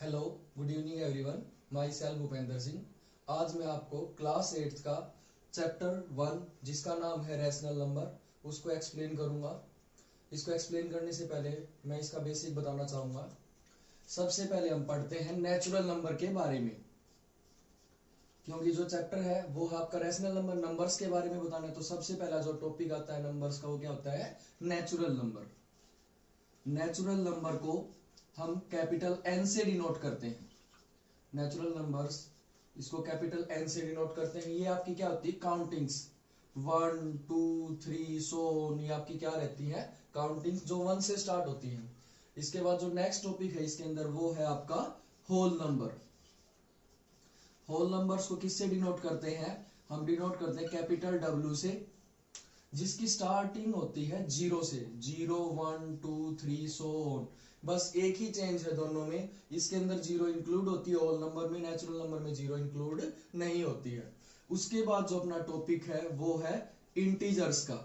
Hello, good evening everyone. My self Bhupendra Singh. आज मैं आपको क्लास 8 का चैप्टर 1 जिसका नाम है रैशनल नंबर उसको एक्सप्लेन करूंगा। इसको एक्सप्लेन करने से पहले मैं इसका बेसिक बताना चाहूंगा। सबसे पहले हम पढ़ते हैं नेचुरल नंबर के बारे में, क्योंकि जो चैप्टर है वो आपका रैशनल नंबर नंबर्स के बारे में बताना है। तो सबसे पहला जो टॉपिक आता है नंबर्स का वो क्या होता है? Natural number. नेचुरल नंबर को हम कैपिटल एन से डिनोट करते हैं। नेचुरल नंबर्स इसको कैपिटल एन से डिनोट करते हैं। ये आपकी क्या होती है? काउंटिंग्स 1 2 3 सो ये आपकी क्या रहती है? काउंटिंग्स जो 1 से स्टार्ट होती हैं। इसके बाद जो नेक्स्ट टॉपिक है इसके अंदर वो है आपका होल नंबर। होल नंबर्स को किससे डिनोट करते हैं? हम डिनोट करते हैं कैपिटल डब्ल्यू से, जिसकी स्टार्टिंग होती है 0 से। 0 1 2 3 सो ऑन। बस एक ही चेंज है दोनों में, इसके अंदर 0 इंक्लूड होती है होल नंबर में, नेचुरल नंबर में 0 इंक्लूड नहीं होती है। उसके बाद जो अपना टॉपिक है वो है इंटीजर्स का।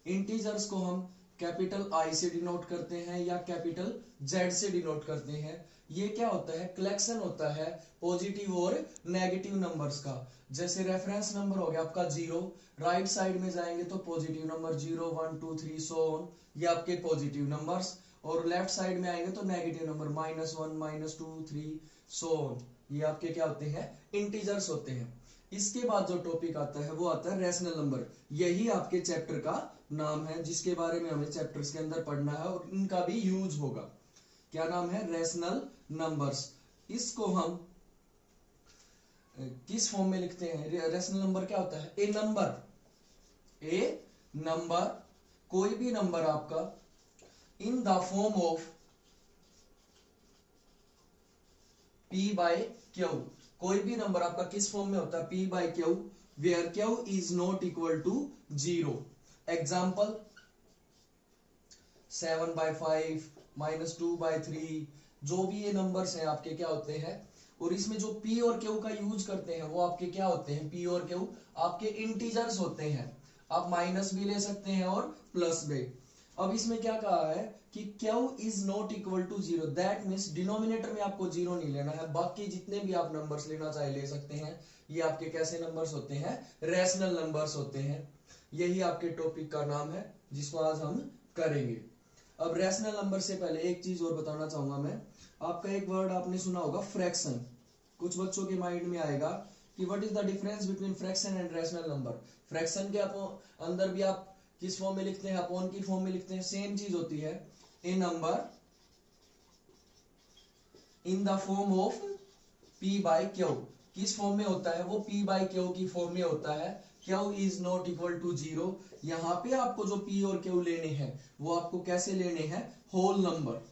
इंटीजर्स को हम कैपिटल आई से डिनोट करते हैं या कैपिटल जेड से डिनोट करते हैं। ये क्या होता है? कलेक्शन होता है पॉजिटिव और नेगेटिव नंबर्स का। जैसे रेफरेंस नंबर हो गया आपका 0, राइट साइड में जाएंगे तो पॉजिटिव नंबर 0 1 2 3 सो ऑन, ये आपके पॉजिटिव नंबर्स। और लेफ्ट साइड में आएंगे तो नेगेटिव नंबर -1 -2 3 सो ऑन, ये आपके क्या होते हैं? इंटीजर्स होते हैं। इसके बाद जो टॉपिक आता है वो आता है रैशनल नंबर। यही आपके चैप्टर का नाम है, जिसके बारे में हमें चैप्टर्स के अंदर पढ़ना है और इनका भी यूज होगा। क्या नाम है? Rational numbers. इसको हम किस फॉर्म में लिखते हैं? रैशनल नंबर क्या होता है? ए नंबर कोई भी नंबर आपका in the form of P by Q। कोई भी नंबर आपका किस फॉर्म में होता है? P by Q, where Q is not equal to 0। Example 7/5 -2/3, जो भी ये नंबर्स हैं आपके क्या होते हैं? और इसमें जो P और Q का यूज करते हैं वो आपके क्या होते हैं? P और Q आपके इंटीजर्स होते हैं। आप माइनस भी ले सकते हैं और प्लस भी। अब इसमें क्या कहा है कि Q is not equal to 0, that means denominator में आपको 0 नहीं लेना है, बाकी जितने भी आप नंबर्स लेना चाहे ले सकते हैं। ये आपके कैसे नंबर्स होते हैं? रैशनल नंबर्स होते हैं। यही आपके टॉपिक का नाम है जिसको आज हम करेंगे। अब रैशनल नंबर से पहले एक चीज और बताना चाहूंगा मैं। आपका एक वर्ड आपने सुना होगा, फ्रैक्शन। कुछ बच्चों के माइंड में आएगा कि what is the difference between fraction and rational number. Fraction के अंदर भी आप किस फॉर्म में लिखते हैं? अपॉन की फॉर्म में लिखते हैं। सेम चीज होती है। A number in the form of P by Q। किस फॉर्म में होता है वो? P बाय Q की फॉर्म में होता है। Q is not equal to 0। यहां पे आपको जो P और Q लेने हैं वो आपको कैसे लेने हैं? Whole number.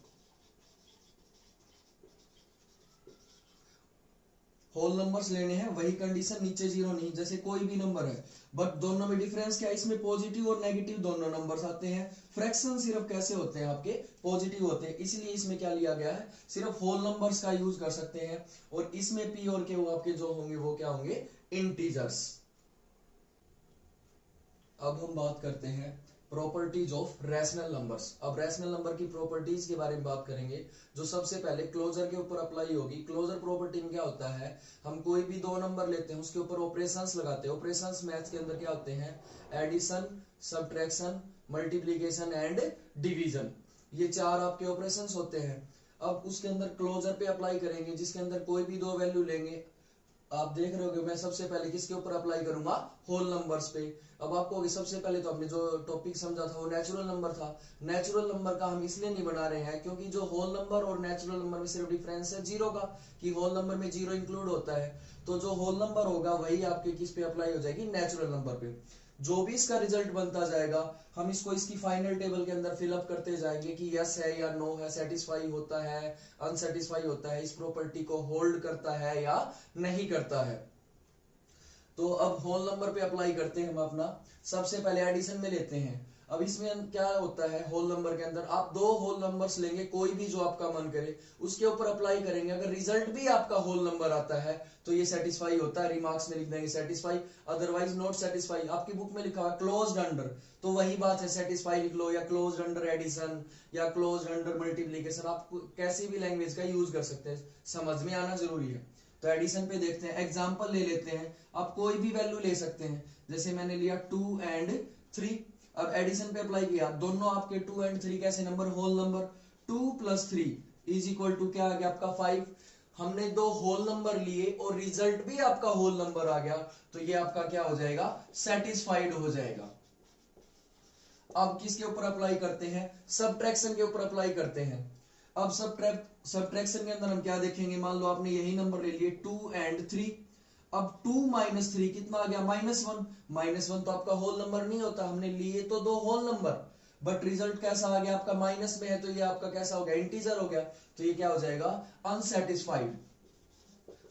होल नंबर्स लेने हैं, वही कंडीशन, नीचे 0 नहीं। जैसे कोई भी नंबर है बट दोनों में डिफरेंस क्या है? इसमें पॉजिटिव और नेगेटिव दोनों नंबर्स आते हैं। फ्रैक्शन सिर्फ कैसे होते हैं? आपके पॉजिटिव होते हैं। इसलिए इसमें क्या लिया गया है? सिर्फ होल नंबर्स का यूज कर सकते हैं। और इसमें P और Q आपके जो होंगे वो क्या होंगे? इंटीजर्स। अब हम बात करते हैं प्रॉपर्टीज ऑफ रैशनल नंबर्स। अब रैशनल नंबर की प्रॉपर्टीज के बारे में बात करेंगे, जो सबसे पहले क्लोजर के ऊपर अप्लाई होगी। क्लोजर प्रॉपर्टी में क्या होता है? हम कोई भी दो नंबर लेते हैं उसके ऊपर ऑपरेशंस लगाते हैं। ऑपरेशंस मैथ्स के अंदर क्या होते हैं? Addition, subtraction, multiplication and division. ये चार आपके ऑपरेशंस होते हैं। अब उसके अंदर क्लोजर पे अप्लाई करेंगे, जिसके अंदर कोई भी दो वैल्यू लेंगे। आप देख रहे होगे मैं सबसे पहले किसके ऊपर अप्लाई करूंगा? होल नंबर्स पे। अब आपको सबसे पहले तो हमने जो टॉपिक समझा था वो नेचुरल नंबर था। नेचुरल नंबर का हम इसलिए नहीं बना रहे हैं क्योंकि जो होल नंबर और नेचुरल नंबर में सिर्फ डिफरेंस है 0 का, कि होल नंबर में 0 इंक्लूड होता है। तो जो होल नंबर होगा वही आपके किस पे अप्लाई हो जाएगी? नेचुरल नंबर पे। जो भी इसका रिजल्ट बनता जाएगा हम इसको इसकी फाइनल टेबल के अंदर फिलअप करते जाएंगे कि यस है या नो है, सेटिस्फाई होता है, अनसेटिस्फाई होता है, इस प्रॉपर्टी को होल्ड करता है या नहीं करता है। तो अब होल नंबर पे अप्लाई करते हैं हम अपना। सबसे पहले एडिशन में लेते हैं। अब इसमें क्या होता है, होल नंबर के अंदर आप दो होल नंबर्स लेंगे, कोई भी जो आपका मन करे उसके ऊपर अप्लाई करेंगे, अगर रिजल्ट भी आपका होल नंबर आता है तो ये सेटिस्फाई होता है, रिमार्क्स में लिख देंगे सेटिस्फाई, अदरवाइज नॉट सेटिस्फाई। आपकी बुक में लिखा हुआ क्लोज्ड अंडर, तो वही बात है, सेटिस्फाई लिख लो या क्लोज्ड अंडर एडिशन या क्लोज्ड अंडर मल्टीप्लीकेशन, आप कैसी भी लैंग्वेज का यूज कर सकते हैं, समझ में आना जरूरी है। तो एडिशन पे देखते हैं, एग्जांपल ले लेते हैं, आप कोई भी वैल्यू ले सकते हैं, जैसे मैंने लिया 2 एंड 3। अब एडिशन पे अप्लाई किया, दोनों आपके 2 एंड 3 कैसे number, whole number, 2 + 3 is equal to क्या आ गया आपका 5। हमने दो होल नंबर लिए और रिजल्ट भी आपका होल नंबर आ गया, तो ये आपका क्या हो जाएगा, सेटिस्फाइड हो जाएगा। अब किसके ऊपर अप्लाई करते हैं, सबट्रैक्शन के ऊपर अप्लाई करते हैं। अब सबट्रैक्शन के अंदर हम क्या देखेंगे, मान लो आपने यही नंबर ले लिए 2 एंड 3। अब 2 - 3 कितना आ गया, -1। -1 तो आपका होल नंबर नहीं होता, हमने लिए तो दो होल नंबर, बट रिजल्ट कैसा आ गया आपका माइनस में है, तो ये आपका कैसा हो गया, इंटीजर हो गया, तो ये क्या हो जाएगा, अनसेटिस्फाइड।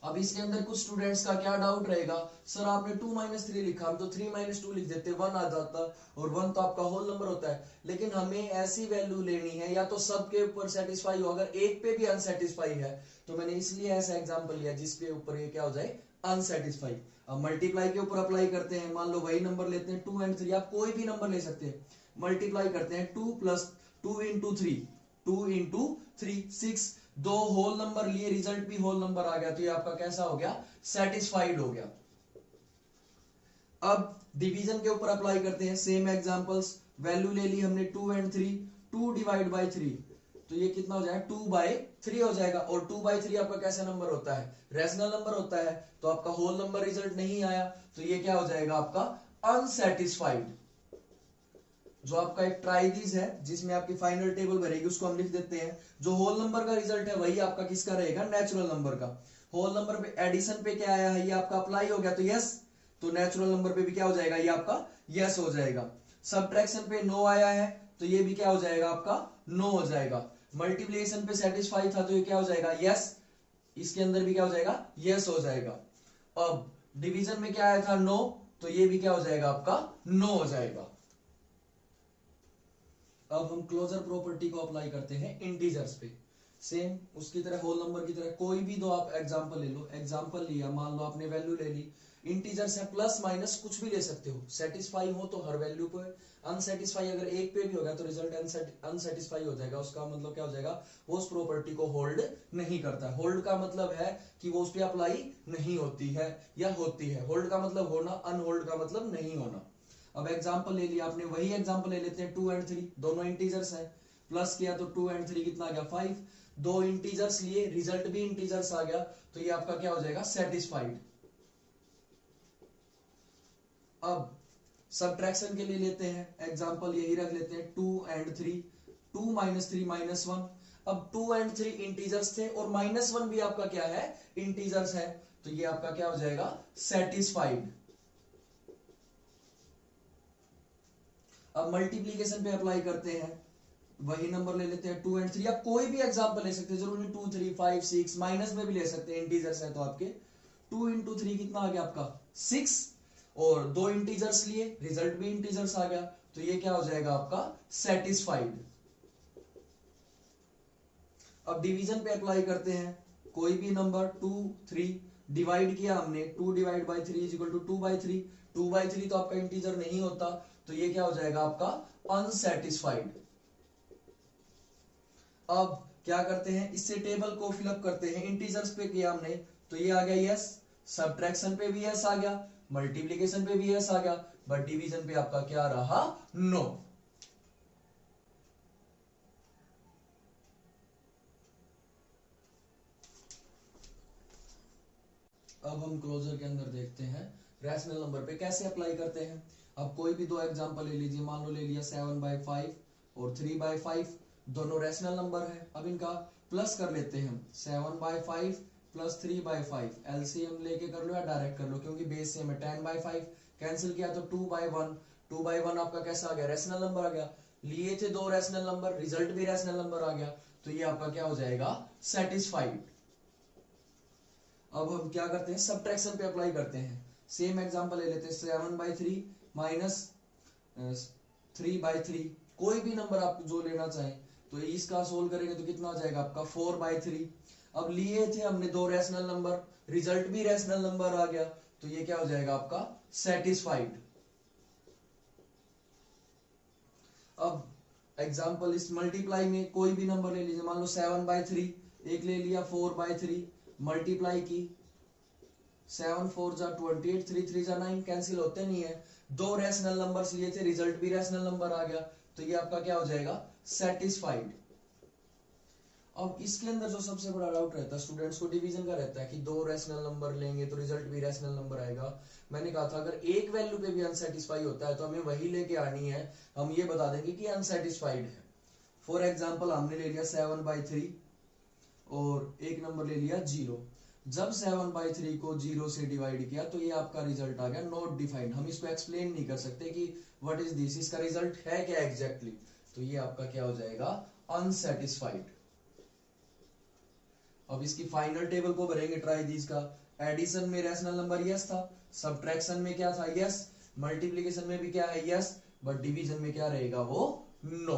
अब इसके अंदर कुछ स्टूडेंट्स का क्या डाउट रहेगा, सर आपने 2 - 3 लिखा, हम तो 3 - 2 लिख देते, 1 आ जाता, और 1 तो आपका होल नंबर होता है। लेकिन हमें ऐसी वैल्यू लेनी है या तो सबके ऊपर सेटिस्फाई हो, अगर एक पे भी अनसेटिस्फाई है तो मैंने इसलिए ऐसा एग्जांपल लिया जिसके ऊपर ये क्या हो जाए, अनसेटिस्फाई। अब मल्टीप्लाई के ऊपर अप्लाई करते हैं, मान लो वही नंबर लेते हैं 2 एंड 3, आप कोई भी नंबर ले सकते हैं, मल्टीप्लाई करते हैं 2 + 2 × 3, 2 × 3 6, दो होल नंबर लिए, रिजल्ट भी होल नंबर आ गया, तो ये आपका कैसा हो गया, सेटिस्फाइड हो गया। अब डिवीजन के ऊपर अप्लाई करते हैं, सेम एग्जांपल्स, वैल्यू ले ली हमने 2 एंड 3, 2 / 3, तो ये कितना हो जाएगा, 2/3 हो जाएगा, और 2/3 आपका कैसा नंबर होता है, रैशनल नंबर होता है, तो आपका होल नंबर रिजल्ट नहीं आया, तो ये क्या हो जाएगा आपका अनसेटिस्फाइड। जो आपका एक ट्राइदिस है जिसमें आपकी फाइनल टेबल भरेगी, उसको हम लिख देते हैं, जो होल नंबर का रिजल्ट है वही आपका किसका रहेगा, नेचुरल नंबर का। होल नंबर पे एडिशन पे क्या आया है, ये आपका अप्लाई हो गया, तो यस, तो नेचुरल नंबर पे भी क्या हो जाएगा, ये आपका यस हो जाएगा। सब्ट्रैक्शन पे नो आया है, तो ये भी क्या हो जाएगा आपका नो हो जाएगा। मल्टीप्लिकेशन पे सेटिस्फाई था, तो ये क्या हो जाएगा, यस, इसके अंदर भी क्या हो जाएगा, यस हो जाएगा। अब डिवीजन में क्या आया था, नो, तो ये भी क्या हो जाएगा आपका नो हो जाएगा। अब हम क्लोजर प्रॉपर्टी को अप्लाई करते हैं इंटीजर्स पे, सेम उसकी तरह, होल नंबर की तरह, कोई भी दो आप एग्जांपल ले लो, एग्जांपल लिया, मान लो आपने वैल्यू ले ली, इंटीजर्स है, प्लस माइनस कुछ भी ले सकते हो, सेटिस्फाई हो तो हर वैल्यू पे, अनसेटिस्फाई अगर एक पे भी होगा तो रिजल्ट अनसेटिस्फाई हो जाएगा, उसका मतलब क्या हो जाएगा, वो उस प्रॉपर्टी को होल्ड नहीं करता। होल्ड का मतलब है कि वो उस पर अप्लाई नहीं होती है या होती है, होल्ड का मतलब होना, अनहोल्ड का मतलब नहीं होना। अब एग्जांपल ले लिया आपने, वही एग्जांपल ले लेते हैं 2 एंड 3, दोनों इंटीजर्स हैं, प्लस किया तो 2 एंड 3 कितना आ गया 5, दो इंटीजर्स लिए, रिजल्ट भी इंटीजर्स आ गया, तो ये आपका क्या हो जाएगा, सेटिस्फाइड। अब सब्ट्रैक्शन के लिए लेते हैं एग्जांपल, यही रख लेते हैं 2 एंड 3, 2 - 3 -1। अब 2 एंड 3 इंटीजर्स थे और -1 भी आपका क्या है, इंटीजर्स है, तो ये आपका क्या हो जाएगा, सेटिस्फाइड। अब मल्टीप्लीकेशन पे अप्लाई करते हैं, वही नंबर ले लेते हैं 2 एंड 3, आप कोई भी एग्जांपल ले सकते हैं, जरूरी 2 3 5 6, माइनस में भी ले सकते हैं, इंटीजर्स है तो आपके 2 × 3 कितना आ गया आपका 6, और दो इंटीजर्स लिए, रिजल्ट भी इंटीजर्स आ गया, तो ये क्या हो जाएगा आपका सेटिस्फाइड। अब डिवीजन पे अप्लाई करते हैं, कोई भी नंबर 2 3 डिवाइड किया हमने, 2 / 3 = 2/3, 2/3 तो आपका इंटीजर नहीं होता, तो ये क्या हो जाएगा आपका अनसेटिस्फाइड। अब क्या करते हैं, इससे टेबल को फिलअप करते हैं, इंटीजर्स पे किया हमने तो ये आ गया यस, सब्ट्रैक्शन पे भी यस आ गया, मल्टीप्लिकेशन पे भी यस आ गया, बट डिवीजन पे आपका क्या रहा, नो। अब हम क्लोजर के अंदर देखते हैं रैशनल नंबर पे कैसे अप्लाई करते हैं। अब कोई भी दो एग्जांपल ले लीजिए, मान लो ले लिया 7/5 और 3/5, दोनों रैशनल नंबर है। अब इनका प्लस कर लेते हैं हम, 7/5 + 3/5, एलसीएम लेके कर लो या डायरेक्ट कर लो, क्योंकि बेस सेम है। 10/5 कैंसिल किया तो 2/1, 2/1 आपका कैसा आ गया, रैशनल नंबर आ गया, लिए थे दो रैशनल नंबर, रिजल्ट भी रैशनल नंबर आ गया, तो ये आपका क्या हो जाएगा, सेटिस्फाइड। अब हम क्या करते हैं, सब्ट्रैक्शन पे अप्लाई करते हैं, सेम एग्जांपल ले लेते हैं, 7/3 - 3/3, कोई भी नंबर आप जो लेना चाहें। तो इसका सोल्व करेंगे तो कितना आ जाएगा आपका 4/3। अब लिए थे हमने दो रैशनल नंबर, रिजल्ट भी रैशनल नंबर आ गया, तो ये क्या हो जाएगा आपका सेटिस्फाइड। अब एग्जाम्पल इस मल्टीप्लाई में कोई भी नंबर ले लीजिए, मान लो 7/3, एक ले लिया 4/3, मल्टीप्लाई की 7 4 जा 28, 3 3 जा 9, कैंसिल होते नहीं है। दो रैशनल नंबर्स लिए थे, रिजल्ट भी रैशनल नंबर आ गया, तो ये आपका क्या हो जाएगा सेटिस्फाइड। अब इसके अंदर जो सबसे बड़ा डाउट रहता है स्टूडेंट्स को डिवीजन का रहता है कि दो रैशनल नंबर लेंगे तो रिजल्ट भी रैशनल नंबर आएगा। मैंने कहा था अगर एक वैल्यू पे भी अनसेटिस्फाई होता है तो हमें वही लेके आनी है, हम ये बता देंगे कि अनसेटिस्फाइड है। फॉर एग्जाम्पल हमने ले लिया 7/3 और एक नंबर ले लिया 0। जब 7/3 को 0 से डिवाइड किया तो ये आपका रिजल्ट आ गया नॉट डिफाइंड। हम इसको एक्सप्लेन नहीं कर सकते कि व्हाट इज दिस, इसका रिजल्ट है क्या एग्जैक्टली, तो ये आपका क्या हो जाएगा अनसेटिस्फाइड। अब इसकी फाइनल टेबल को भरेंगे ट्राई दीज का। एडिशन में रैशनल नंबर यस था, सब्ट्रैक्शन में क्या था यस, मल्टीप्लिकेशन में भी क्या है यस, बट डिवीजन में क्या रहेगा वो नो।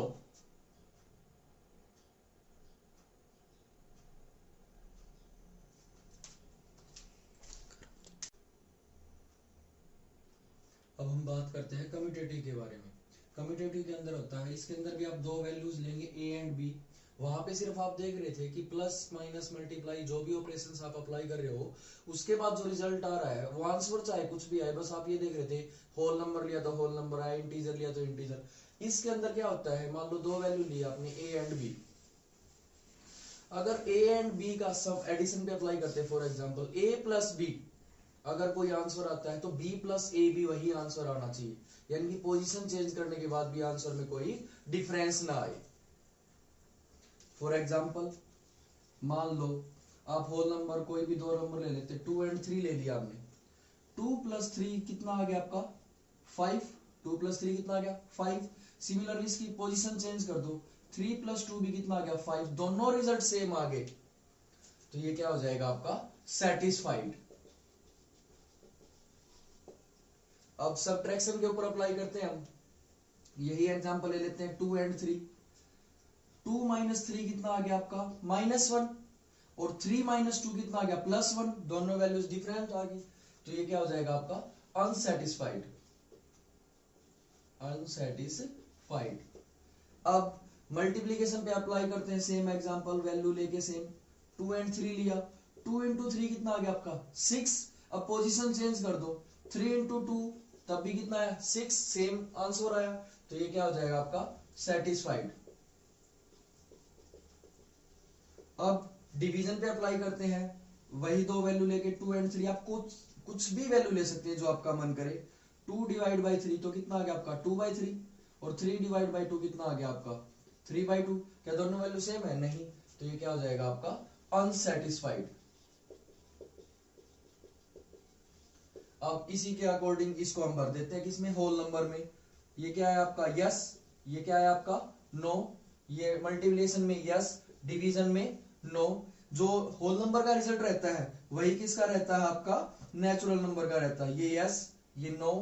अब हम बात करते हैं कम्यूटेटिव के बारे में। कम्यूटेटिव के अंदर होता है, इसके अंदर भी आप दो वैल्यूज लेंगे ए एंड बी। वहां पे सिर्फ आप देख रहे थे कि प्लस माइनस मल्टीप्लाई जो भी ऑपरेशंस आप अप्लाई कर रहे हो उसके बाद जो रिजल्ट आ रहा है वो आंसर चाहे कुछ भी आए, बस आप ये देख रहे थे होल नंबर लिया तो होल नंबर आया, इंटीजर लिया तो इंटीजर। इसके अंदर क्या होता है, मान लो दो वैल्यू लिया आपने ए एंड बी, अगर ए एंड बी का सब एडिशन पे अप्लाई करते हैं, for example A plus B, अगर कोई आंसर आता है तो बी प्लस ए भी वही आंसर आना चाहिए, यानी कि पोजीशन चेंज करने के बाद भी आंसर में कोई डिफरेंस ना आए। फॉर एग्जाम्पल मान लो आप होल नंबर कोई भी दो नंबर ले लेते, 2 और 3 ले लिया आपने, 2 + 3 कितना आ गया आपका 5, 2 + 3 कितना आ गया 5। सिमिलरली इसकी पोजीशन चेंज कर दो, 3 + 2 भी कितना आ गया 5, दोनों रिजल्ट सेम आ गए, तो ये क्या हो जाएगा आपका सेटिस्फाइड। अब सब्ट्रैक्शन के ऊपर अप्लाई करते हैं हम, यही एग्जांपल ले लेते हैं 2 और 3, 2 - 3 कितना आ गया आपका -1 और 3 - 2 कितना आ गया +1, दोनों वैल्यूज डिफरेंट आ गई, तो ये क्या हो जाएगा आपका अनसेटिस्फाइड। अनसेटिस्फाइड। अब मल्टीप्लिकेशन पे अप्लाई करते हैं, सेम एग्जांपल वैल्यू लेके सेम 2 और 3 लिया, 2 × 3 कितना आ गया आपका 6। अब पोजीशन चेंज कर दो, 3 × 2 तब भी कितना आया 6, सेम आंसर आया, तो ये क्या हो जाएगा आपका सेटिस्फाइड। अब डिवीजन पे अप्लाई करते हैं, वही दो वैल्यू लेके 2 और 3, आप कुछ भी वैल्यू ले सकते हैं जो आपका मन करे। 2 / 3 तो कितना आ गया आपका 2/3 और 3 / 2 कितना आ गया आपका 3/2। क्या दोनों वैल्यू सेम है? नहीं, तो ये क्या हो जाएगा आपका अनसेटिस्फाइड। अब इसी के अकॉर्डिंग इसको हम भर देते हैं किसमें होल नंबर में। ये क्या है आपका यस, ये क्या है आपका नो, ये मल्टीप्लिकेशन में यस, डिवीजन में नो। जो होल नंबर का रिजल्ट रहता है वही किसका रहता है आपका नेचुरल नंबर का रहता है। ये यस, ये नो,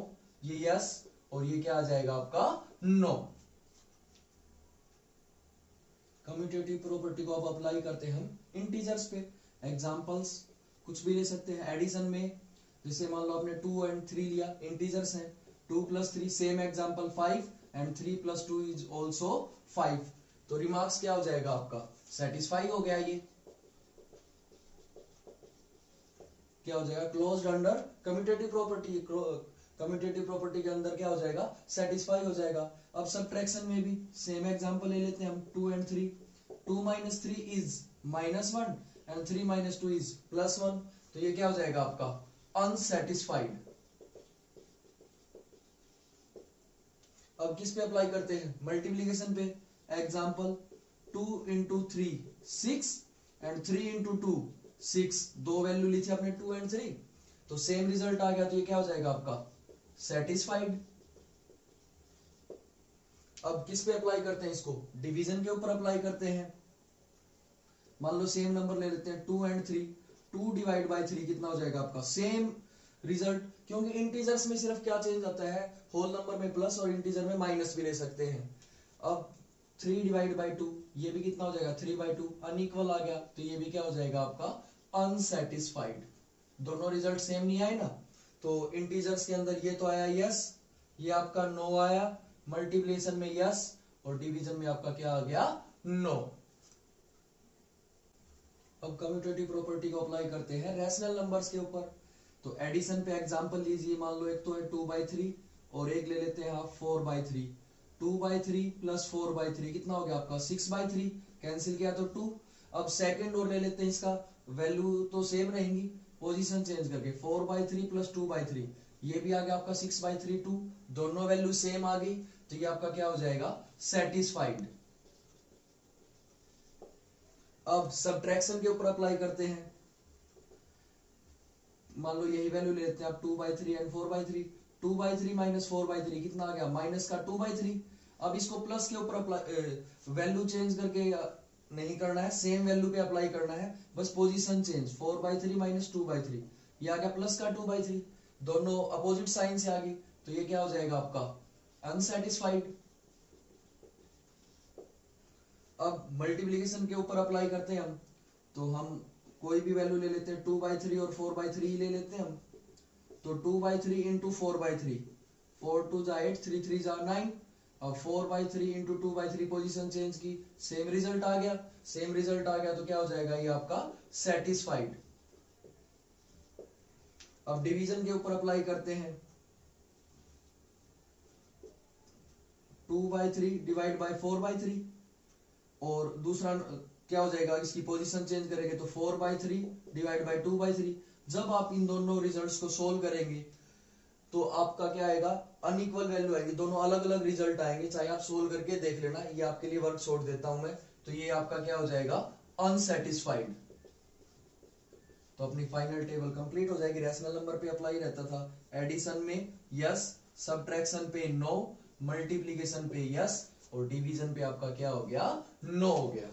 ये यस और ये क्या आ जाएगा आपका नो। कम्यूटेटिव प्रॉपर्टी को आप अप्लाई करते हैं हम इंटीजर्स पे। एग्जांपल्स कुछ भी ले सकते हैं। एडिशन में जैसे मान लो आपने 2 और 3 लिया, इंटीजर्स हैं, 2 + 3 same example 5 and 3 + 2 is also 5, तो रिमार्क्स क्या हो जाएगा आपका सेटिस्फाई हो गया। ये क्या हो जाएगा closed under commutative property. Commutative property के अंदर क्या हो जाएगा सेटिस्फाई हो जाएगा। अब सब्ट्रैक्शन में भी सेम एग्जांपल ले लेते हैं हम 2 और 3, 2 - 3 इज -1 एंड 3 - 2 इज +1, तो ये क्या हो जाएगा आपका अनसेटिस्फाइड। अब किस पे अप्लाई करते हैं मल्टीप्लिकेशन पे। एग्जांपल 2 × 3 6 एंड 3 × 2 6, दो वैल्यू ली थी आपने 2 और 3, तो सेम रिजल्ट आ गया, तो ये क्या हो जाएगा आपका सेटिस्फाइड। अब किस पे अप्लाई करते हैं इसको, डिवीजन के ऊपर अप्लाई करते हैं। मान लो सेम नंबर ले लेते हैं 2 और 3, 2 / 3 कितना हो जाएगा आपका सेम रिजल्ट, क्योंकि इंटीजर्स में सिर्फ क्या चेंज आता है, होल नंबर में प्लस और इंटीजर में माइनस भी ले सकते हैं। अब 3 डिवाइड बाई 2, ये भी कितना हो जाएगा 3/2, अनइक्वल आ गया, तो ये भी क्या हो जाएगा आपका अनसेटिस्फाइड। दोनों रिजल्ट सेम नहीं आए ना, तो इंटीजर्स के अंदर ये तो आया यस, ये आपका नो आया, मल्टीप्लिकेशन में यस और डिवीजन में आपका क्या आ गया नो। अब कम्यूटेटिव प्रॉपर्टी को अप्लाई करते हैं रैशनल नंबर्स के ऊपर। तो एडिशन पे एग्जांपल लीजिए, मान लो एक तो है 2/3 और एक ले लेते हैं आप 4/3। 2/3 प्लस 4/3 कितना हो गया आपका 6/3, कैंसिल किया तो 2। अब सेकंड और ले लेते हैं, इसका वैल्यू तो सेम रहेंगी, पोजीशन चेंज करके 4/3 प्लस 2/3, ये भी आ गया आपका 6/3 2, दोनों वैल्यू सेम आ गई, तो ये आपका क्या हो जाएगा सेटिस्फाइड। अब सब्ट्रैक्शन के ऊपर अप्लाई करते हैं, मान लो यही वैल्यू लेते हैं आप 2/3 एंड 4/3। 2/3 माइनस 4/3 कितना आ गया माइनस का 2/3। अब इसको प्लस के ऊपर वैल्यू चेंज करके नहीं करना है, सेम वैल्यू पे अप्लाई करना है, बस पोजीशन चेंज 4/3 माइनस 2/3, ये आ गया प्लस का 2/3, दोनों अपोजिट साइन से आ गई, तो ये क्या हो जाएगा आपका अनसेटिस्फाइड। अब मल्टीप्लिकेशन के ऊपर अप्लाई करते हैं हम, तो हम कोई भी वैल्यू ले लेते हैं, 2/3 और 4/3 ले लेते हैं हम। तो 2/3 इंटू 4/3, 4 2 जा 8, 3 3 जा 9। अब 4/3 इंटू 2/3 पोजिशन चेंज की, सेम रिजल्ट आ गया, सेम रिजल्ट आ गया तो क्या हो जाएगा ये आपका सेटिस्फाइड। अब डिवीजन के ऊपर अप्लाई करते हैं, 2/3 डिवाइड बाय 4/3 और दूसरा क्या हो जाएगा, इसकी पोजीशन चेंज करेंगे तो 4/3 डिवाइड बाय 2/3। जब आप इन दोनों रिजल्ट्स को सोल्व करेंगे तो आपका क्या आएगा अनइक्वल वैल्यू आएगी, दोनों अलग अलग रिजल्ट आएंगे, चाहे आप सोल्व करके देख लेना, ये आपके लिए वर्क छोड़ देता हूं मैं। तो ये आपका क्या हो जाएगा अनसेटिस्फाइड। तो अपनी फाइनल टेबल कंप्लीट हो जाएगी। रैशनल नंबर पे अप्लाई रहता था, एडिशन में यस, सब्ट्रैक्शन पे नो, मल्टीप्लीकेशन पे यस और डिवीजन पे आपका क्या हो गया नो हो गया।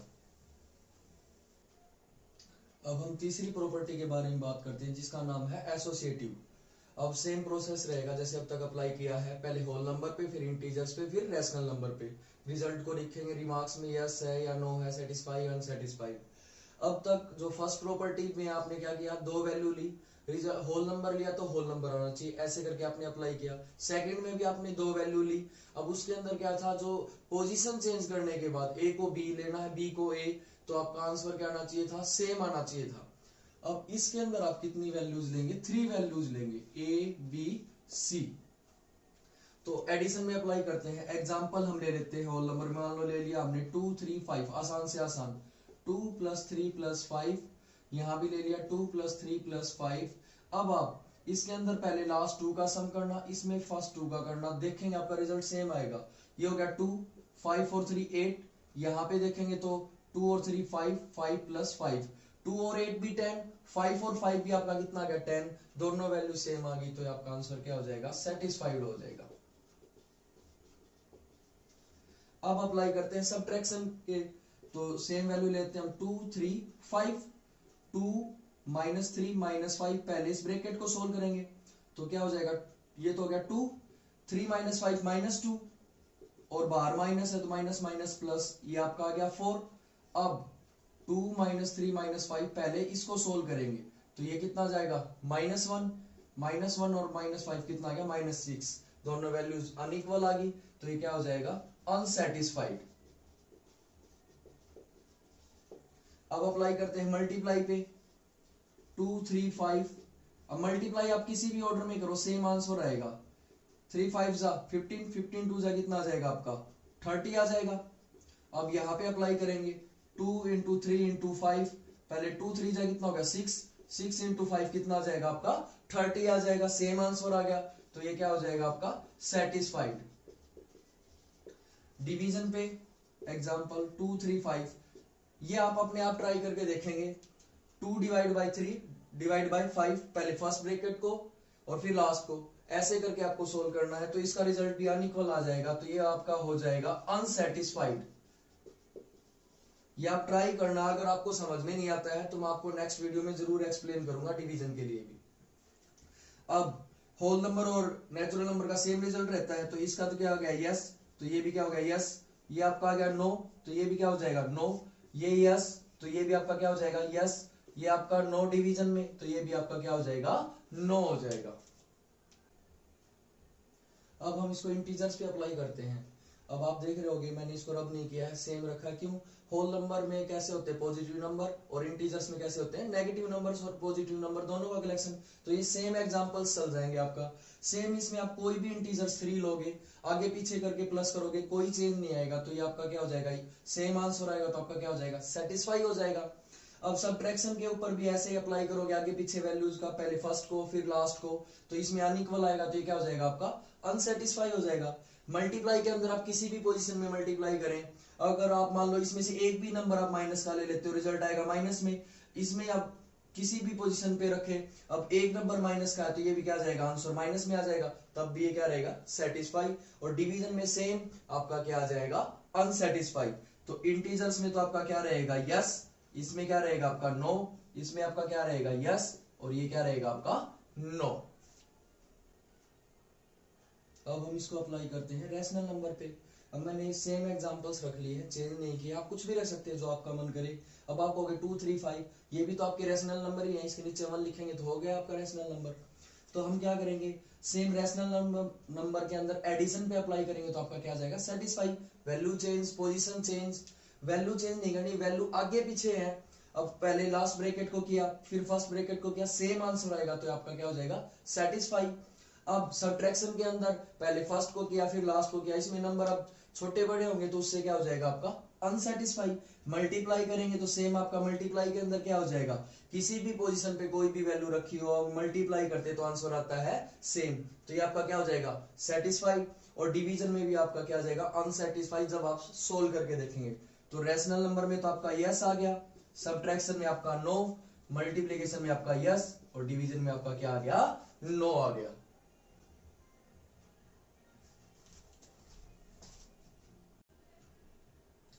अब हम तीसरी प्रॉपर्टी के बारे में बात करते हैं जिसका नाम है एसोसिएटिव। अब सेम प्रोसेस रहेगा जैसे अब तक अप्लाई किया है, पहले होल नंबर पे, फिर इंटीजर्स पे, फिर रैशनल नंबर पे। रिजल्ट को लिखेंगे रिमार्क्स में यस है या नो है, सेटिस्फाई अनसेटिस्फाइड। अब तक जो फर्स्ट प्रॉपर्टी में आपने क्या किया, दो वैल्यू ली, होल नंबर लिया तो होल नंबर आना चाहिए, ऐसे करके आपने अप्लाई किया। सेकंड में भी आपने दो वैल्यू ली, अब उसके अंदर क्या था, जो पोजीशन चेंज करने के बाद ए को बी लेना है, बी को ए, तो आपका आंसर क्या आना चाहिए था, सेम आना चाहिए था। अब इसके अंदर आप कितनी वैल्यूज लेंगे, 3 वैल्यूज लेंगे, ए बी सी। तो एडिशन में अप्लाई करते हैं, एग्जांपल हम ले लेते हैं, होल नंबर में मान लो ले लिया हमने 2 3 5, आसान से आसान 2 + 3 + 5, यहां भी ले लिया 2 + 3 + 5। अब आप इसके अंदर पहले लास्ट 2 का सम करना, इसमें फर्स्ट 2 का करना, देखेंगे आपका रिजल्ट सेम आएगा। ये हो गया 2, 5 और 3 8, यहाँ पे देखेंगे तो 2 और 3 5, 5 + 5, 2 और 8 भी 10, 5 और 5 भी आपका कितना आ गया 10, दोनों वैल्यू सेम आ गई, तो आपका आंसर क्या हो जाएगा सेटिस्फाइड हो जाएगा। अब अप्लाई करते हैं सब्ट्रैक्शन के, तो सेम वैल्यू लेते हैं हम 2 3 5, 2 -3 -5, पहले इस ब्रैकेट को सोल्व करेंगे तो क्या हो जाएगा, ये तो हो गया 2, 3 - 5 -2 और बाहर माइनस है तो माइनस माइनस प्लस, ये आपका आ गया 4। अब 2 -3 -5, पहले इसको सोल्व करेंगे तो ये कितना जाएगा -1, -1 और -5 कितना आ गया -6, दोनों वैल्यूज अनइक्वल आ गई, तो ये क्या हो जाएगा अनसेटिस्फाइड। अब अप्लाई करते हैं मल्टीप्लाई पे, 2 3 5, अब मल्टीप्लाई आप किसी भी ऑर्डर में करो सेम आंसर आएगा, 3 5 जा 15, 15 2 जा कितना आ जाएगा आपका 30 आ जाएगा। अब यहाँ पे अप्लाई करेंगे 2 × 3 × 5, पहले 2 3 जा कितना हो गया 6, 6 × 5 कितना आ जाएगा आपका 30 आ जाएगा, सेम आंसर आ गया, तो ये क्या हो जाएगा आपका सेटिस्फाइड। डिवीजन पे एग्जांपल 2 3 5, ये आप अपने आप ट्राई करके देखेंगे, 2 डिवाइड बाय 3 डिवाइड बाय 5, पहले फर्स्ट ब्रैकेट को और फिर लास्ट को, ऐसे करके आपको सोल्व करना है, तो इसका रिजल्ट भी अनइक्वल आ जाएगा, तो ये आपका हो जाएगा अनसेटिस्फाइड। ये आप ट्राई करना, अगर आपको समझ में नहीं आता है तो मैं आपको नेक्स्ट वीडियो में जरूर एक्सप्लेन करूंगा डिवीजन के लिए भी। अब होल नंबर और नेचुरल नंबर का सेम रिजल्ट रहता है, तो इसका तो क्या हो गया यस, तो ये भी क्या हो गया यस, ये आपका आ गया नो, तो ये भी क्या हो जाएगा नो, ये यस, तो ये भी आपका क्या हो जाएगा यस, ये आपका नो डिवीजन में, तो ये भी आपका क्या हो जाएगा नो हो जाएगा। अब हम इसको इंटीजर्स पे अप्लाई करते हैं। अब आप देख रहे होगे मैंने इसको रब नहीं किया है, सेम रखा है, क्यों? होल नंबर में कैसे होते हैं पॉजिटिव नंबर, और इंटीजर्स में कैसे होते हैं नेगेटिव नंबर्स, और पॉजिटिव नंबर दोनों का कलेक्शन। तो ये सेम एग्जांपल्स चल जाएंगे आपका सेम। इसमें आप कोई भी इंटीजर्स 3 लोगे, आगे पीछे करके प्लस करोगे, कोई चेंज नहीं आएगा, तो ये आपका क्या हो जाएगा सेम आंसर आएगा, तो आपका क्या हो जाएगा सेटिस्फाई हो जाएगा। अब सब्ट्रैक्शन के ऊपर भी ऐसे ही अप्लाई करोगे, आगे पीछे वैल्यूज का, पहले फर्स्ट को फिर लास्ट को, तो इसमें अनइक्वल आएगा, तो ये क्या हो जाएगा आपका अनसेटिस्फाई हो जाएगा। मल्टीप्लाई के अंदर आप किसी भी पोजीशन में मल्टीप्लाई करें, अगर आप मान लो इसमें से एक भी नंबर आप माइनस का ले लेते हो, रिजल्ट आएगा माइनस में। इसमें आप किसी भी पोजीशन पे रखे, अब एक नंबर माइनस का है, तो ये भी क्या आ जाएगा आंसर माइनस में आ जाएगा, तब भी ये क्या रहेगा सेटिस्फाई। और डिवीजन में सेम आपका क्या आ जाएगा अनसेटिस्फाई। तो इंटीजर्स में तो आपका क्या रहेगा यस, इसमें क्या रहेगा आपका नो, इसमें आपका क्या रहेगा यस, और ये क्या रहेगा आपका नो। अब हम इसको अप्लाई करते हैं रैशनल नंबर पे। अब मैंने सेम एग्जांपल्स रख लिए हैं, चेंज नहीं किया, आप कुछ भी रख सकते हैं जो आपका मन करे। अब आप कहोगे 2 3 5, ये भी तो आपके रैशनल नंबर ही है, इसके नीचे 1 लिखेंगे तो हो गया आपका रैशनल नंबर। तो हम क्या करेंगे, सेम रैशनल नंबर के अंदर एडिशन पे अप्लाई करेंगे, तो आपका क्या आ जाएगा satisfy. Value change, position change, value change नहीं करनी, वैल्यू आगे पीछे है, अब पहले लास्ट ब्रैकेट को किया फिर फर्स्ट ब्रैकेट को किया, सेम आंसर आएगा, तो आपका क्या हो जाएगा सेटिस्फाई। अब सब्ट्रैक्शन के अंदर पहले फर्स्ट को किया फिर लास्ट को किया, इसमें नंबर अब छोटे बड़े होंगे, तो उससे क्या हो जाएगा आपका अनसेटिस्फाई। मल्टीप्लाई करेंगे तो सेम आपका मल्टीप्लाई के अंदर क्या हो जाएगा, किसी भी पोजीशन पे कोई भी वैल्यू रखी हो, मल्टीप्लाई करते तो आंसर आता है सेम, तो ये आपका क्या हो जाएगा सेटिस्फाई। और डिवीजन में भी आपका क्या आ जाएगा अनसेटिस्फाई, जब आप सोल्व करके देखेंगे। तो रैशनल नंबर में तो आपका यस आ गया, सब्ट्रैक्शन में आपका नो, मल्टीप्लिकेशन में आपका यस, और डिवीजन में आपका क्या आ गया नो आ गया।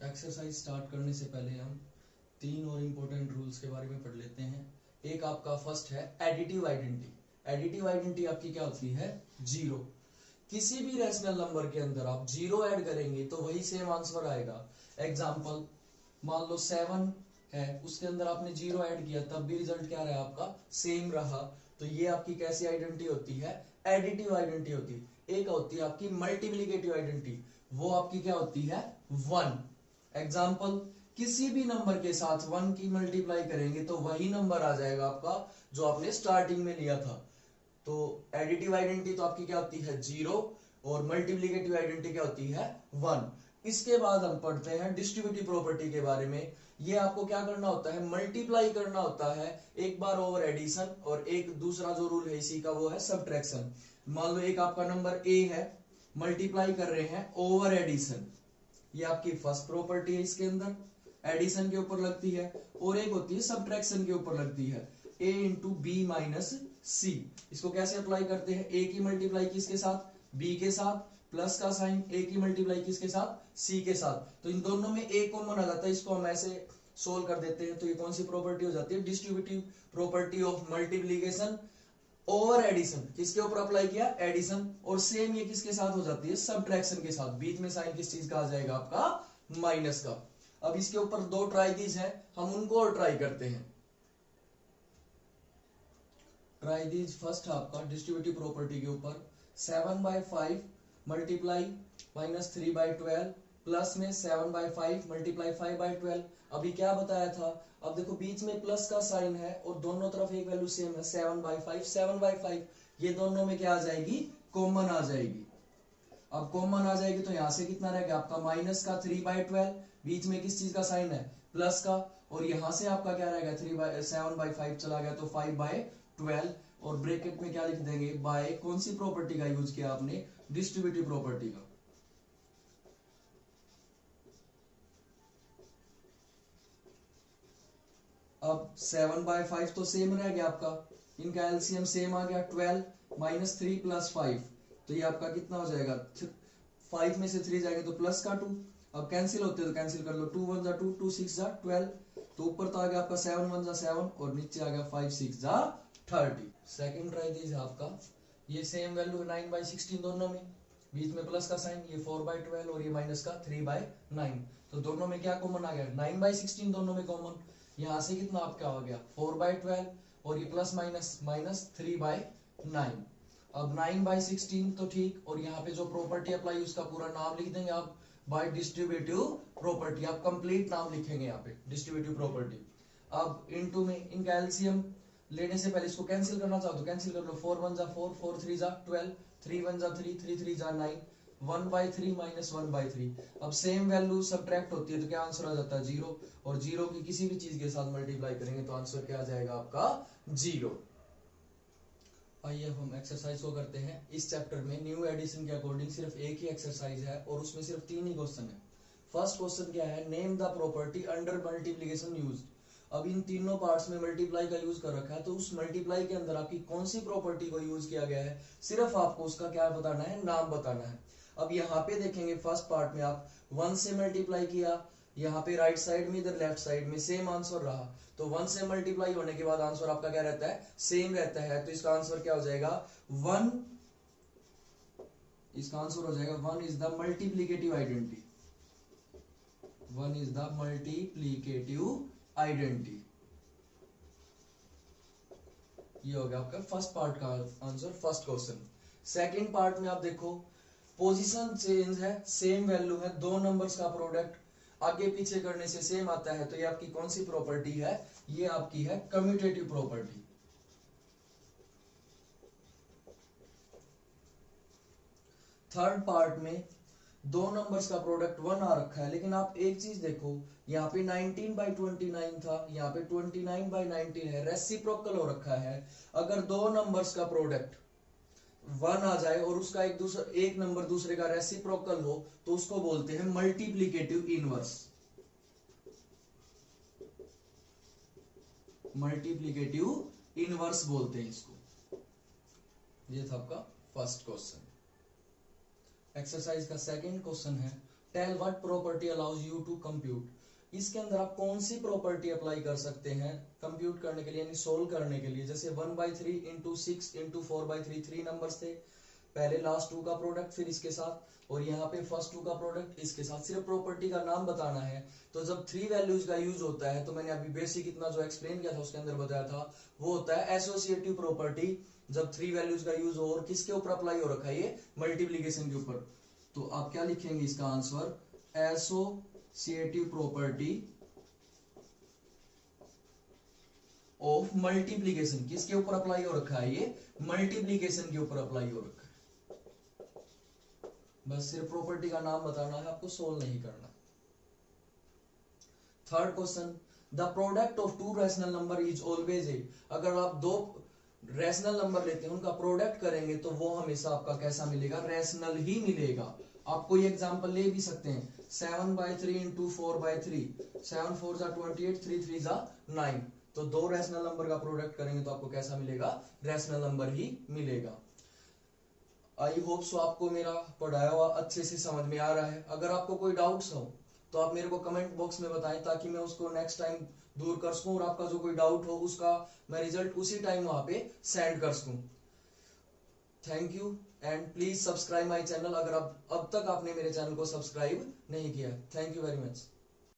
एक्सरसाइज स्टार्ट करने से पहले हम 3 और इम्पोर्टेंट रूल्स के बारे में पढ़ लेते हैं। एक आपका फर्स्ट है एडिटिव आइडेंटिटी। एडिटिव आइडेंटिटी आपकी क्या होती है जीरो। किसी भी रैशनल नंबर के अंदर आप जीरो ऐड करेंगे तो वही सेम आंसर आएगा। एग्जांपल मान लो 7 है, उसके अंदर आपने जीरो ऐड किया तब भी रिजल्ट क्या रहा आपका सेम रहा। तो ये आपकी कैसी आइडेंटिटी होती है एडिटिव आइडेंटिटी होती है। एक होती है आपकी मल्टीप्लिकेटिव आइडेंटिटी, वो आपकी क्या होती है 1। एग्जाम्पल किसी भी नंबर के साथ 1 की मल्टीप्लाई करेंगे तो वही नंबर आ जाएगा आपका जो आपने स्टार्टिंग में लिया था। तो एडिटिव आइडेंटिटी तो आपकी क्या होती है 0, और मल्टीप्लिकेटिव आइडेंटिटी क्या होती है 1। इसके बाद हम पढ़ते हैं डिस्ट्रीब्यूटिव प्रॉपर्टी के बारे में। ये आपको क्या करना होता है मल्टीप्लाई करना होता है एक बार ओवर एडिशन, और एक दूसरा जो रूल है इसी का वो है सब्ट्रैक्शन। मान लो एक आपका नंबर ए है, मल्टीप्लाई कर रहे हैं ओवर एडिशन, ये आपकी फर्स्ट प्रॉपर्टी है, इसके अंदर एडिशन के ऊपर लगती है, और एक होती है सब्ट्रैक्शन के ऊपर लगती है a इंटू बी माइनस सी। इसको कैसे अप्लाई करते हैं, a की मल्टीप्लाई किसके साथ b के साथ, प्लस का साइन, a की मल्टीप्लाई किसके साथ c के साथ, तो इन दोनों में a कॉमन आ जाता है, इसको हम ऐसे सोल्व कर देते हैं। तो ये कौन सी प्रॉपर्टी हो जाती है distributive property of multiplication over addition. किसके ऊपर अप्लाई किया एडिशन, और सेम ये किसके साथ हो जाती है सब्ट्रैक्शन के साथ। बीच में साइन किस चीज का आ जाएगा आपका माइनस का। अब इसके ऊपर 2 ट्राइदीज हैं, हम उनको और ट्राई करते हैं। ट्राइदीज फर्स्ट आपका डिस्ट्रीब्यूटिव प्रॉपर्टी के ऊपर 7/5 मल्टीप्लाई माइनस 3/12 प्लस में 7/5 मल्टीप्लाई 5/12। अभी क्या बताया था, अब देखो बीच में प्लस का साइन है और दोनों तरफ एक वैल्यू सेम है 7/5 7/5, ये दोनों में क्या आ जाएगी कॉमन आ जाएगी। अब कॉमन आ जाएगी तो यहां से कितना रहेगा आपका माइनस का 3/12, बीच में किस चीज का साइन है प्लस का, और यहां से आपका क्या रहेगा 7/5 चला गया तो 5/12, और ब्रैकेट में क्या लिख देंगे बाय कौन सी प्रॉपर्टी का यूज किया आपने डिस्ट्रीब्यूटिव प्रॉपर्टी का। अब 7/5 तो सेम रह गया आपका, इनका एलसीएम सेम आ गया 12 माइनस 3 प्लस 5, तो ये आपका कितना हो जाएगा 5 में से 3 जाएंगे तो प्लस का 2। अब कैंसिल होते तो कैंसिल कर लो, 2 1 जा 2 2 6 जा 12, तो ऊपर तो आ गया आपका 7 1 जा 7 और नीचे आ गया 5 6 जा 30। सेकंड ट्राई दीजिए आपका ये सेम वैल्यू है 9/16 दोनों में, बीच में प्लस का साइन, ये 4/12 और ये माइनस का 3/9। तो दोनों में क्या कॉमन आ गया, 9/16 दोनों में कॉमन। यहाँ से कितना आपका हो गया 4/12 और ये प्लस माइनस माइनस 3/9। अब 9/16 तो ठीक, और यहाँ पे जो प्रॉपर्टी अप्लाई उसका पूरा नाम लिख देंगे आप, बाय डिस्ट्रीब्यूटिव प्रॉपर्टी। आप कंप्लीट नाम लिखेंगे यहाँ पे, डिस्ट्रीब्यूटिव प्रॉपर्टी। अब इनटू में इनका एलसीएम लेने से पहले इसको कैंसिल करना चाहो तो कैंसिल कर लो, 4 1 जा 4, 4 3 जा 12, 3 1 जा 3, 3 3 जा 9, 1/3 माइनस 1/3। अब सेम वैल्यू सब्ट्रैक्ट होती है तो क्या आंसर आ जाता है 0, और 0 की किसी भी चीज के साथ मल्टीप्लाई करेंगे तो आंसर क्या आ जाएगा आपका 0। आइए अब हम एक्सरसाइज को करते हैं। इस चैप्टर में न्यू एडिशन के अकॉर्डिंग सिर्फ एक ही एक्सरसाइज है और उसमें सिर्फ 3 ही क्वेश्चन है। फर्स्ट क्वेश्चन क्या है, name the property under multiplication used. अब इन तीनों पार्ट्स में मल्टीप्लाई का यूज कर रखा है, तो उस मल्टीप्लाई के अंदर आपकी कौन सी प्रॉपर्टी को यूज किया गया है, सिर्फ आपको उसका क्या बताना है, नाम बताना है। अब यहाँ पे देखेंगे फर्स्ट पार्ट में आप 1 से मल्टीप्लाई किया, यहाँ पे राइट साइड में इधर लेफ्ट साइड में सेम आंसर रहा, तो 1 से मल्टीप्लाई होने के बाद आंसर आपका क्या रहता है, सेम रहता है। तो इसका आंसर क्या हो जाएगा 1, इसका आंसर हो जाएगा 1 is the multiplicative identity, 1 is the multiplicative identity. ये हो गया आपका फर्स्ट पार्ट का answer, first question. Second part में आप देखो पोजीशन चेंज है, सेम वैल्यू है, दो नंबर्स का प्रोडक्ट आगे पीछे करने से सेम आता है, तो ये आपकी कौन सी प्रॉपर्टी है, ये आपकी है कम्यूटेटिव प्रॉपर्टी। थर्ड पार्ट में दो नंबर्स का प्रोडक्ट 1 आ रखा है, लेकिन आप एक चीज देखो, यहाँ पे 19/29 था, यहाँ पे 29/19 है, रेसिप्रोकल हो रखा है। अगर दो नंबर्स का प्रोडक्ट 1 आ जाए और उसका एक नंबर दूसरे का रेसिप्रोकल हो तो उसको बोलते हैं मल्टीप्लीकेटिव इनवर्स, मल्टीप्लीकेटिव इनवर्स बोलते हैं इसको। ये था आपका फर्स्ट क्वेश्चन। एक्सरसाइज का सेकंड क्वेश्चन है, tell what property allows you to compute. इसके अंदर आप कौन सी प्रॉपर्टी अप्लाई कर सकते हैं कंप्यूट करने के लिए, यानी सोल्व करने के लिए। जैसे 1/3 इंटू 6 इंटू 4/3, 3 नंबर्स थे, पहले लास्ट 2 का प्रोडक्ट फिर इसके साथ, और यहाँ पे फर्स्ट 2 का प्रोडक्ट इसके साथ। सिर्फ प्रॉपर्टी का नाम बताना है। तो जब 3 वैल्यूज का यूज होता है, तो मैंने अभी बेसिक इतना जो एक्सप्लेन किया था उसके अंदर बताया था, वो होता है एसोसिएटिव प्रॉपर्टी। जब 3 वैल्यूज का यूज हो, और किसके ऊपर अप्लाई हो रखा है, ये मल्टीप्लीकेशन के ऊपर। तो आप क्या लिखेंगे इसका answer, associative property of multiplication. किसके ऊपर अप्लाई हो रखा है, ये मल्टीप्लीकेशन के ऊपर अप्लाई हो रखा है। बस सिर्फ प्रॉपर्टी का नाम बताना है, आपको सोल्व नहीं करना। Third question, the product of 2 rational number is always a. अगर आप 2 रैशनल नंबर लेते हैं, उनका प्रोडक्ट करेंगे तो वो हमेशा आपका कैसा मिलेगा, रैशनल ही मिलेगा। आपको ये एग्जांपल ले भी सकते हैं, 7/3 इंटू 4/3, 7 4 जा 28, 3 3 जा 9। तो 2 रैशनल नंबर का प्रोडक्ट करेंगे तो आपको कैसा मिलेगा, रैशनल नंबर ही मिलेगा। आई होप सो आपको मेरा पढ़ाया हुआ अच्छे से समझ में आ रहा है। अगर आपको कोई डाउट्स हो तो आप मेरे को कमेंट बॉक्स में बताएं, ताकि मैं उसको नेक्स्ट टाइम दूर कर सकूं, और आपका जो कोई डाउट हो उसका मैं रिजल्ट उसी टाइम वहां पे सेंड कर सकूं। Thank you and please subscribe my channel, अगर अब तक आपने मेरे चैनल को सब्सक्राइब नहीं किया। Thank you very much.